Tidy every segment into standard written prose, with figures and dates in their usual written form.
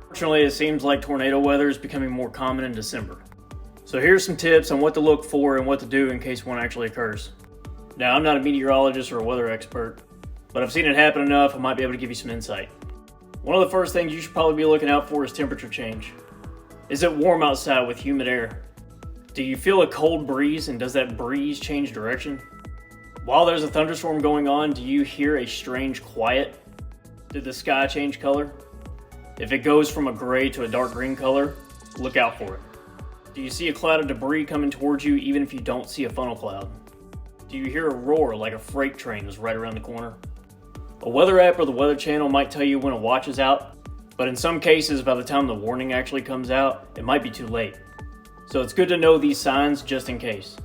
Fortunately, it seems like tornado weather is becoming more common in December. So here's some tips on what to look for and what to do in case one actually occurs. Now, I'm not a meteorologist or a weather expert, but I've seen it happen enough I might be able to give you some insight. One of the first things you should probably be looking out for is temperature change. Is it warm outside with humid air? Do you feel a cold breeze, and does that breeze change direction? While there's a thunderstorm going on, do you hear a strange quiet? Did the sky change color? If it goes from a gray to a dark green color, look out for it. Do you see a cloud of debris coming towards you even if you don't see a funnel cloud? Do you hear a roar like a freight train is right around the corner? A weather app or the Weather Channel might tell you when a watch is out, but in some cases, by the time the warning actually comes out, it might be too late. So it's good to know these signs just in case.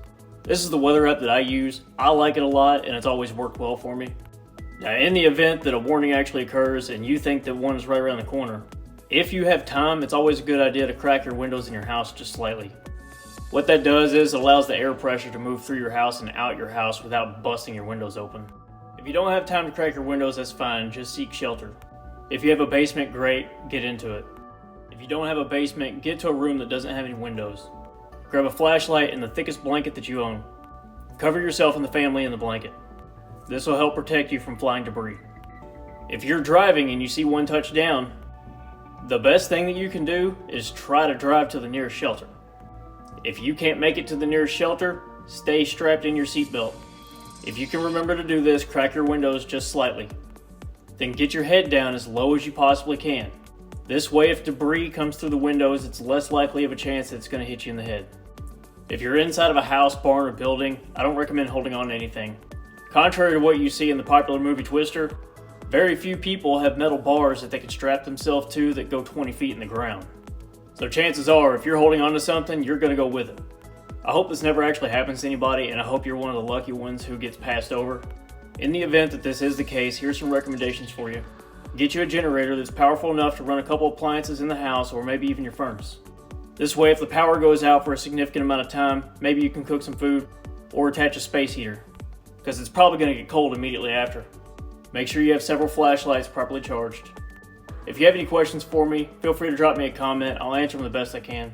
This is the weather app that I use. I like it a lot and it's always worked well for me. Now, in the event that a warning actually occurs and you think that one is right around the corner, if you have time, it's always a good idea to crack your windows in your house just slightly. What that does is it allows the air pressure to move through your house and out your house without busting your windows open. If you don't have time to crack your windows, that's fine, just seek shelter. If you have a basement, great, get into it. If you don't have a basement, get to a room that doesn't have any windows. Grab a flashlight and the thickest blanket that you own. Cover yourself and the family in the blanket. This will help protect you from flying debris. If you're driving and you see one touch down, the best thing that you can do is try to drive to the nearest shelter. If you can't make it to the nearest shelter, stay strapped in your seatbelt. If you can remember to do this, crack your windows just slightly. Then get your head down as low as you possibly can. This way, if debris comes through the windows, it's less likely of a chance that it's going to hit you in the head. If you're inside of a house, barn, or building, I don't recommend holding on to anything. Contrary to what you see in the popular movie Twister, very few people have metal bars that they can strap themselves to that go 20 feet in the ground. So chances are, if you're holding on to something, you're going to go with it. I hope this never actually happens to anybody, and I hope you're one of the lucky ones who gets passed over. In the event that this is the case, here's some recommendations for you. Get you a generator that's powerful enough to run a couple appliances in the house or maybe even your furnace. This way, if the power goes out for a significant amount of time, maybe you can cook some food or attach a space heater, because it's probably going to get cold immediately after. Make sure you have several flashlights properly charged. If you have any questions for me, feel free to drop me a comment. I'll answer them the best I can.